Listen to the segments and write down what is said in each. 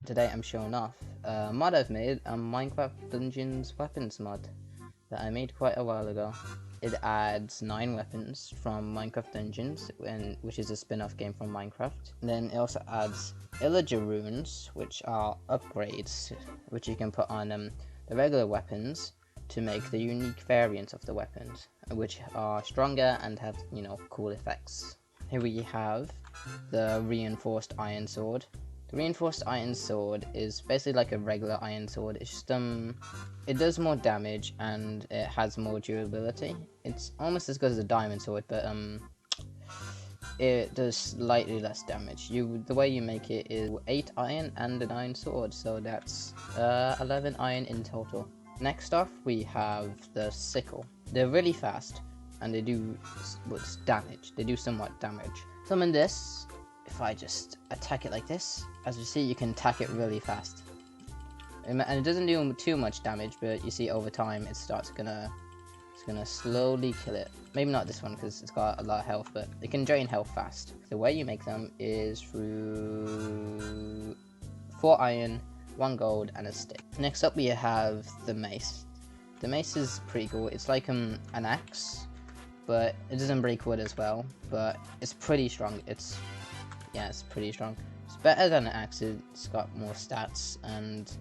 Today I'm showing off a mod I've made, a Minecraft Dungeons weapons mod that I made quite a while ago. It adds 9 weapons from Minecraft Dungeons, which is a spin-off game from Minecraft. And then it also adds Illager runes, which are upgrades, which you can put on the regular weapons to make the unique variants of the weapons, which are stronger and have, cool effects. Here we have the reinforced iron sword. The reinforced iron sword is basically like a regular iron sword. It's just it does more damage and it has more durability. It's almost as good as a diamond sword, but it does slightly less damage. The way you make it is 8 iron and an iron sword, so that's 11 iron in total. Next off, we have the sickle. They're really fast and they do damage. They do somewhat damage. Summon this. If I just attack it like this, as you see, you can attack it really fast. And it doesn't do too much damage, but you see over time it's gonna slowly kill it. Maybe not this one because it's got a lot of health, but it can drain health fast. The way you make them is through 4 iron, 1 gold, and a stick. Next up we have the mace. The mace is pretty cool. It's like an axe, but it doesn't break wood as well, but it's pretty strong. It's pretty strong. It's better than an axe. It's got more stats, and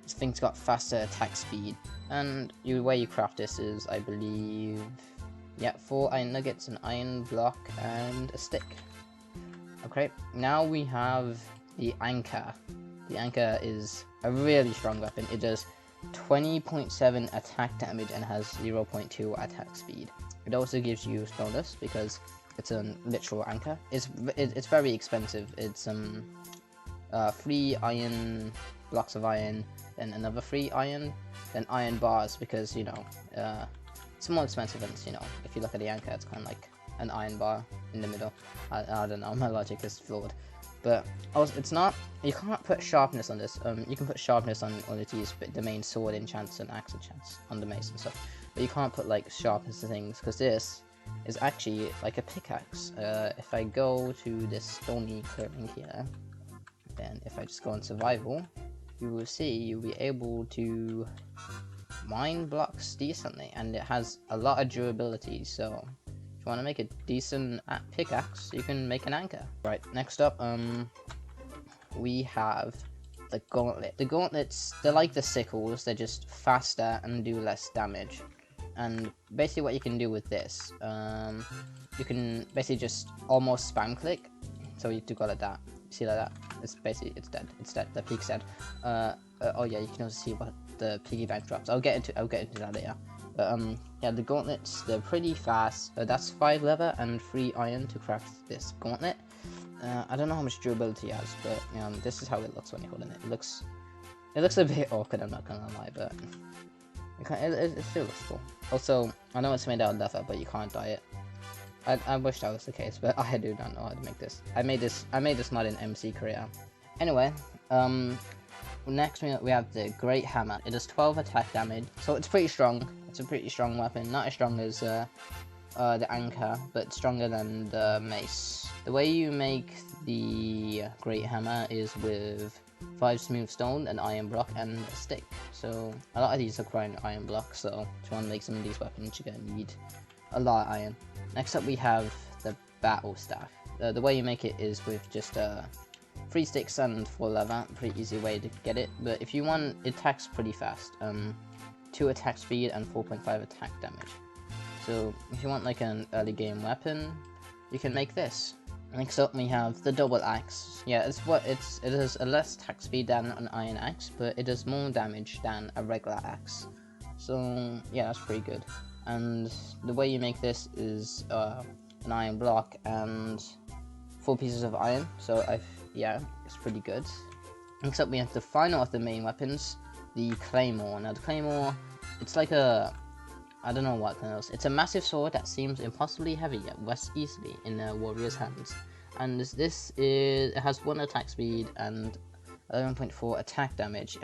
this thing's got faster attack speed. And the way you craft this is, I believe, 4 iron nuggets, an iron block, and a stick. Okay, now we have the anchor. The anchor is a really strong weapon. It does 20.7 attack damage and has 0.2 attack speed. It also gives you bonus because it's a literal anchor. It's very expensive. It's 3 iron blocks of iron, then another 3 iron, then iron bars because it's more expensive. And if you look at the anchor, it's kind of like an iron bar in the middle. I don't know. My logic is flawed. But also, it's not. You can't put sharpness on this. You can put sharpness on these, but the main sword enchants and axe enchants on the mace and stuff. But you can't put like sharpness to things because this is actually like a pickaxe. If I go to this stony clearing here, then if I just go on survival, you will see you'll be able to mine blocks decently, and it has a lot of durability. So if you want to make a decent pickaxe, you can make an anchor. Right, next up, we have the gauntlet. The gauntlets, they're like the sickles, they're just faster and do less damage. And basically what you can do with this, you can basically just almost spam click. So you do go like that. See like that? It's dead. It's dead. The peak's dead. Oh yeah, you can also see what the piggy bank drops. I'll get into that later. But yeah, the gauntlets, they're pretty fast. That's 5 leather and 3 iron to craft this gauntlet. I don't know how much durability it has, but this is how it looks when you're holding it. It looks a bit awkward, I'm not gonna lie, but it still looks cool. Also, I know it's made out of leather, but you can't dye it. I wish that was the case, but I do not know how to make this. I made this mod in MC Creator. Anyway, next we have the Great Hammer. It does 12 attack damage, so it's pretty strong. It's a pretty strong weapon. Not as strong as the anchor, but stronger than the mace. The way you make the Great Hammer is with 5 smooth stone, an iron block, and a stick. So a lot of these require an iron block, so if you want to make some of these weapons, you're gonna need a lot of iron. Next up we have the battle staff. The way you make it is with just 3 sticks and 4 leather. Pretty easy way to get it, but if you want, it attacks pretty fast. 2 attack speed and 4.5 attack damage. So if you want like an early game weapon, you can make this. Next up we have the double axe. Yeah, it has a less attack speed than an iron axe, but it does more damage than a regular axe. So yeah, that's pretty good. And the way you make this is an iron block and 4 pieces of iron. So it's pretty good. Next up we have the final of the main weapons, the claymore. Now the claymore, it's like I don't know what else. It's a massive sword that seems impossibly heavy yet rests easily in a warrior's hands. And it has 1 attack speed and 11.4 attack damage.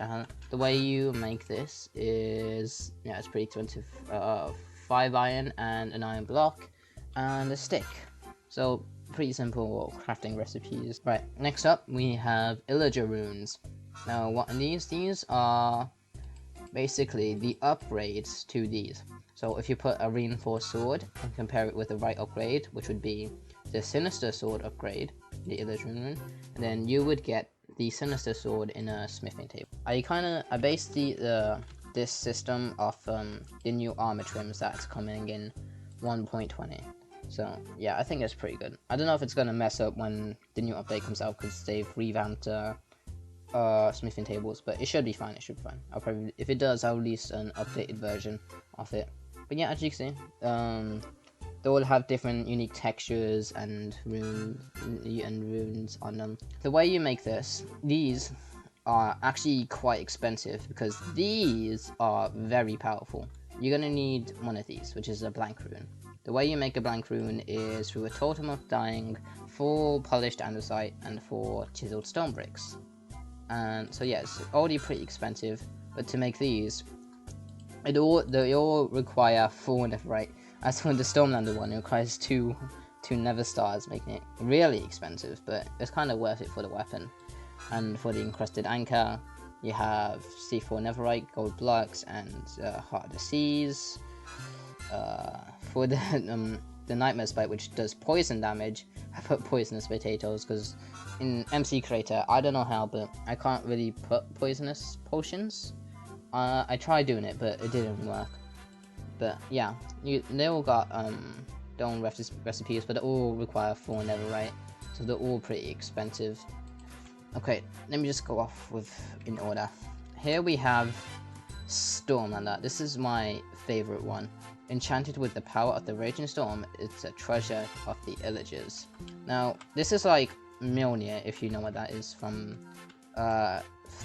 The way you make this is, it's pretty expensive. 5 iron and an iron block and a stick. So pretty simple crafting recipes. Right, next up we have Illager runes. Now, what these are basically the upgrades to these. So if you put a reinforced sword and compare it with the right upgrade, which would be the Sinister Sword upgrade, the Illusion Rune, and then you would get the Sinister Sword in a smithing table. I based this system off the new armor trims that's coming in 1.20. So yeah, I think it's pretty good. I don't know if it's gonna mess up when the new update comes out because they've revamped smithing tables, but it should be fine. It should be fine. I'll probably, if it does, I'll release an updated version of it. But yeah, as you can see, they all have different unique textures and runes on them. The way you make these are actually quite expensive because these are very powerful. You're gonna need one of these, which is a blank rune. The way you make a blank rune is through a totem of dying, 4 polished andesite, and 4 chiseled stone bricks. And so yeah, it's already pretty expensive, but to make these, they all require 4 netherite. As for the Stormlander one, it requires two nether stars, making it really expensive, but it's kind of worth it for the weapon. And for the encrusted anchor, you have C4 netherite, gold blocks, and Heart of the Seas. For the Nightmare Spite, which does poison damage, I put poisonous potatoes because in MC Creator, I don't know how, but I can't really put poisonous potions. I tried doing it, but it didn't work. But yeah, they all got their own recipes, but they all require 4 netherite, so they're all pretty expensive. Okay, let me just go off in order. Here we have Stormlander. This is my favorite one. Enchanted with the power of the Raging Storm, it's a treasure of the Illagers. Now, this is like Mjolnir, if you know what that is, from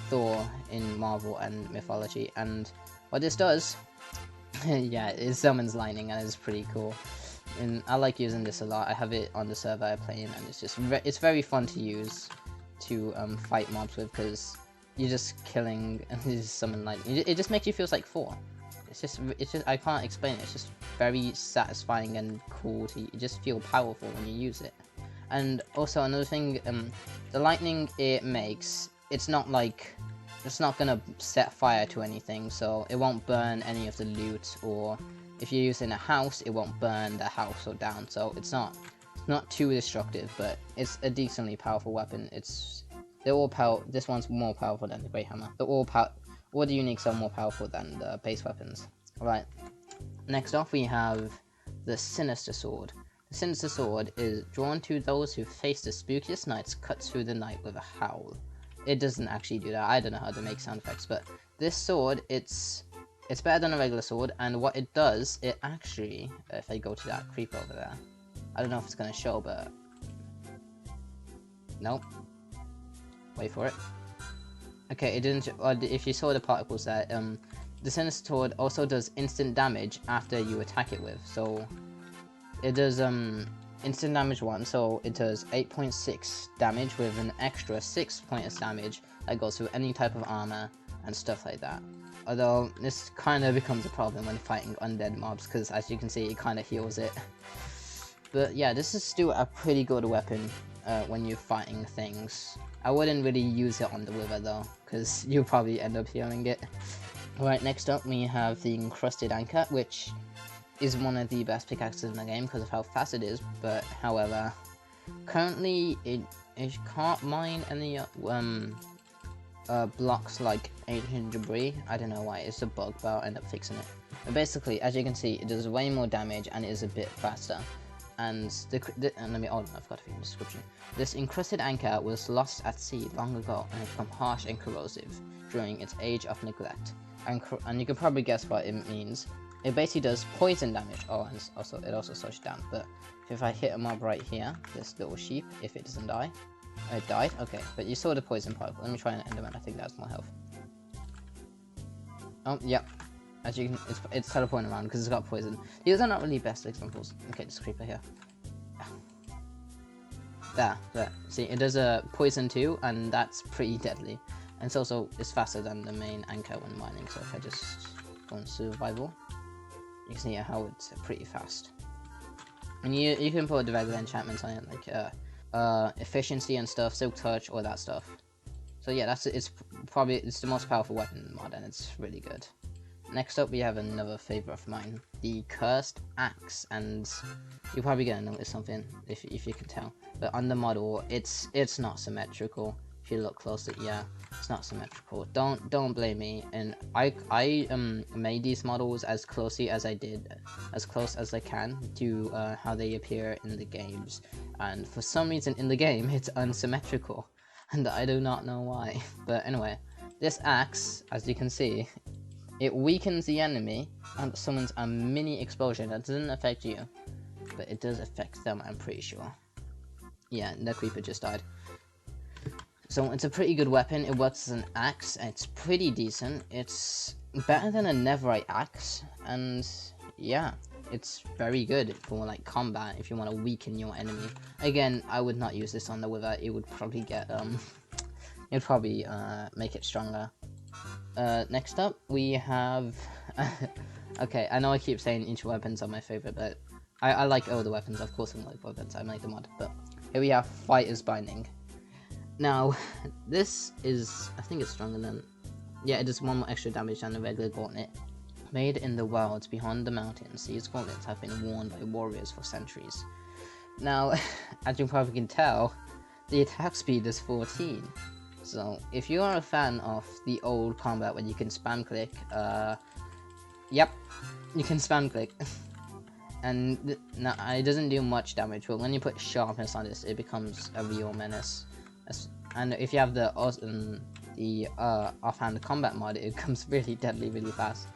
Thor in Marvel and mythology. And what this does, yeah, it summons lightning, and it's pretty cool. And I like using this a lot. I have it on the server I play in, and it's just it's very fun to use to fight mobs with, because you're just killing and you just summon lightning. It just makes you feel like Thor. It's just I can't explain it. It's just very satisfying and cool to, you just feel powerful when you use it. And also another thing, the lightning it makes, it's not gonna set fire to anything, so it won't burn any of the loot, or if you're using a house, it won't burn the house or down. So it's not too destructive, but it's a decently powerful weapon. They're all this one's more powerful than the Great Hammer. All the uniques are more powerful than the base weapons. Alright, next off we have the Sinister Sword. The Sinister Sword is drawn to those who face the spookiest nights, cuts through the night with a howl. It doesn't actually do that. I don't know how to make sound effects, but this sword, it's better than a regular sword, and what it does, it actually, if I go to that creeper over there, I don't know if it's gonna show, but nope. Wait for it. Okay, it didn't. If you saw the particles there, the Sinister Sword also does instant damage after you attack it with. So it does instant damage 1, so it does 8.6 damage with an extra 6 points damage that goes through any type of armor and stuff like that. Although this kind of becomes a problem when fighting undead mobs, because as you can see, it kind of heals it. But yeah, this is still a pretty good weapon when you're fighting things. I wouldn't really use it on the Wither though, because you'll probably end up healing it. Alright, next up we have the Encrusted Anchor, which is one of the best pickaxes in the game because of how fast it is, but however, currently it can't mine any blocks like ancient debris. I don't know why, it's a bug, but I'll end up fixing it. But basically, as you can see, it does way more damage and it is a bit faster. And let me, oh, I forgot to read the description. This Encrusted Anchor was lost at sea long ago and has become harsh and corrosive during its age of neglect. And you can probably guess what it means. It basically does poison damage. Oh, and it also slows you down. But if I hit a mob right here, this little sheep, if it doesn't die, it died. Okay, but you saw the poison particle. Let me try an Enderman. I think that's more health. Oh, yep. As you can, it's teleporting around because it's got poison. These are not really best examples. Okay, this creeper here. There. See, it does a poison too, and that's pretty deadly. And it's faster than the main anchor when mining. So if I just go on survival, you can see how it's pretty fast. And you can put the regular enchantments on it, like efficiency and stuff, silk touch, all that stuff. So yeah, it's the most powerful weapon in the mod, and it's really good. Next up, we have another favorite of mine, the Cursed Axe, and you're probably gonna notice something if you can tell. But on the model, it's not symmetrical. If you look closely, yeah, it's not symmetrical. Don't blame me. And I made these models as closely as I did, as close as I can to how they appear in the games. And for some reason in the game, it's unsymmetrical, and I do not know why. But anyway, this axe, as you can see, it weakens the enemy and summons a mini explosion that doesn't affect you, but it does affect them, I'm pretty sure. Yeah, the creeper just died. So it's a pretty good weapon. It works as an axe, and it's pretty decent. It's better than a netherite axe, and yeah, it's very good for like combat if you want to weaken your enemy. Again, I would not use this on the wither. It would probably get it'd probably make it stronger. Next up, we have... okay, I know I keep saying each weapons are my favorite, but I like all the weapons. Of course I like weapons, I like the mod. But here we have Fighter's Binding. Now, this is... I think it's stronger than... Yeah, it does 1 more extra damage than a regular gauntlet. Made in the wilds beyond the mountains, these gauntlets have been worn by warriors for centuries. Now, as you probably can tell, the attack speed is 14. So, if you are a fan of the old combat where you can spam click, yep, you can spam click. And now it doesn't do much damage, but when you put sharpness on this, it becomes a real menace. And if you have the offhand combat mod, it becomes really deadly really fast.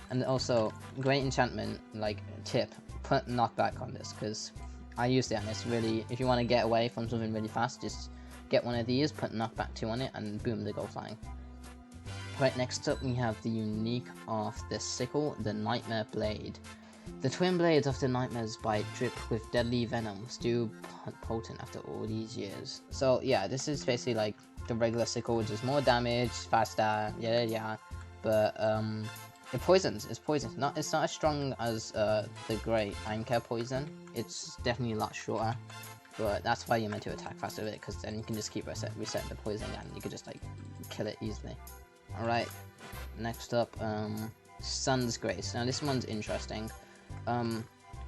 And also, great enchantment, like tip, put knockback on this, because I used it and it's really, if you want to get away from something really fast, just get one of these, put knockback 2 on it, and boom, they go flying. Right, next up we have the unique of the sickle, the Nightmare Blade. The twin blades of the Nightmare's bite drip with deadly venom, still potent after all these years. So yeah, this is basically like the regular sickle, which is more damage, faster, yeah, but it poisons. It's poison. It's not as strong as the Great Ironcare poison. It's definitely a lot shorter. But that's why you're meant to attack faster with it, because then you can just keep resetting the poison and you can just like kill it easily. Alright, next up, Sun's Grace. Now this one's interesting.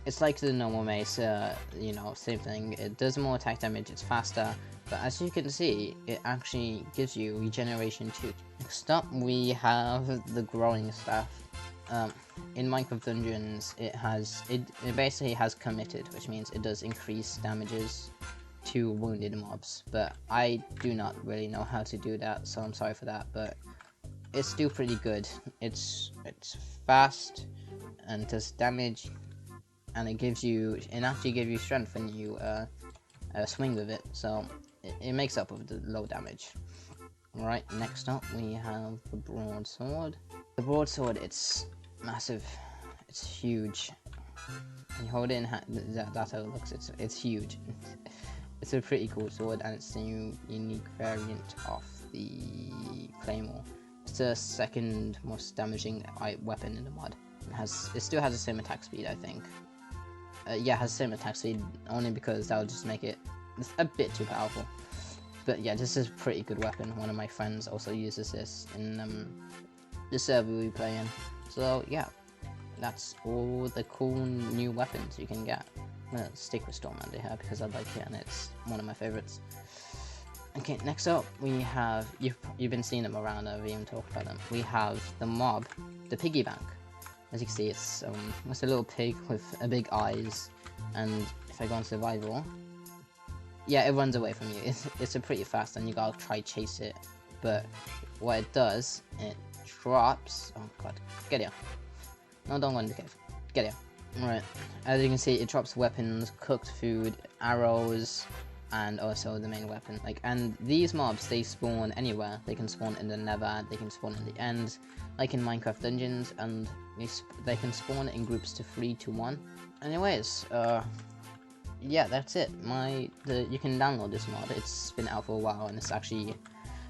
It's like the normal mace, you know, same thing. It does more attack damage, it's faster, but as you can see, it actually gives you regeneration too. Next up, we have the Growing Staff. In Minecraft Dungeons, it basically has committed, which means it does increase damages to wounded mobs, but I do not really know how to do that, so I'm sorry for that, but it's still pretty good. It's fast and does damage, and it actually gives you strength when you swing with it, so it makes up with the low damage. Alright, next up we have the Broadsword. The Broadsword, it's massive, it's huge. When you hold it in that's how it looks. It's huge. It's a pretty cool sword, and it's a unique variant of the Claymore. It's the second most damaging weapon in the mod. It still has the same attack speed, I think. Yeah, it has the same attack speed, only because that would just make it a bit too powerful. But yeah, this is a pretty good weapon. One of my friends also uses this in the server we play in. So yeah, that's all the cool new weapons you can get. I'm gonna stick with Stormander here because I like it and it's one of my favorites. Okay, next up we have, you've been seeing them around, I've even talked about them. We have the mob, the piggy bank. As you can see, it's a little pig with a big eyes, and if I go on survival, yeah, it runs away from you. It's a pretty fast, and you gotta try chase it. But what it does, it drops. Oh god, get here! No, don't go in the cave. Get here. Right. As you can see, it drops weapons, cooked food, arrows, and also the main weapon. And these mobs, they spawn anywhere. They can spawn in the Nether. They can spawn in the End, like in Minecraft Dungeons, and they can spawn in groups to 3 to 1. Anyways, yeah, that's it. You can download this mod. It's been out for a while, and it's actually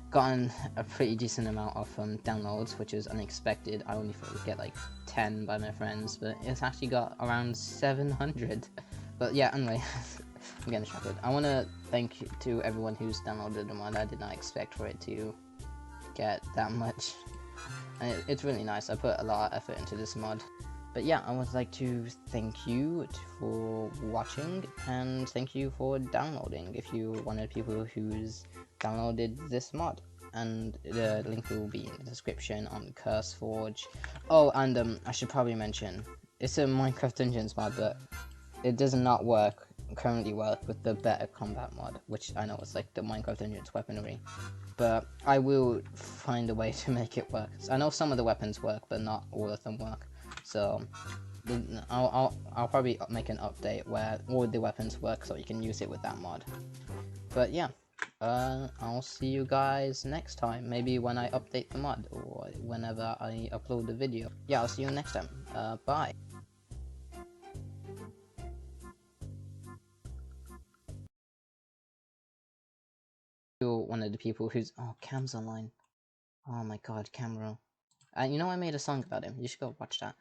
gotten a pretty decent amount of downloads, which is unexpected. I only thought it would get like 10 by my friends, but it's actually got around 700. But yeah, anyway, I'm getting distracted. I want to thank to everyone who's downloaded the mod. I did not expect for it to get that much. And it's really nice. I put a lot of effort into this mod. But yeah, I would like to thank you for watching, and thank you for downloading if you one of the people who's downloaded this mod. And the link will be in the description on CurseForge. Oh, and I should probably mention, it's a Minecraft Dungeons mod, but it does not currently work with the Better Combat mod, which I know is like the Minecraft Dungeons weaponry. But I will find a way to make it work. I know some of the weapons work, but not all of them work. So I'll probably make an update where all the weapons work, so you can use it with that mod. But yeah, I'll see you guys next time. Maybe when I update the mod, or whenever I upload the video. Yeah, I'll see you next time. Bye. You're one of the people who's Cam's online. Oh my god, Camero. You know I made a song about him. You should go watch that.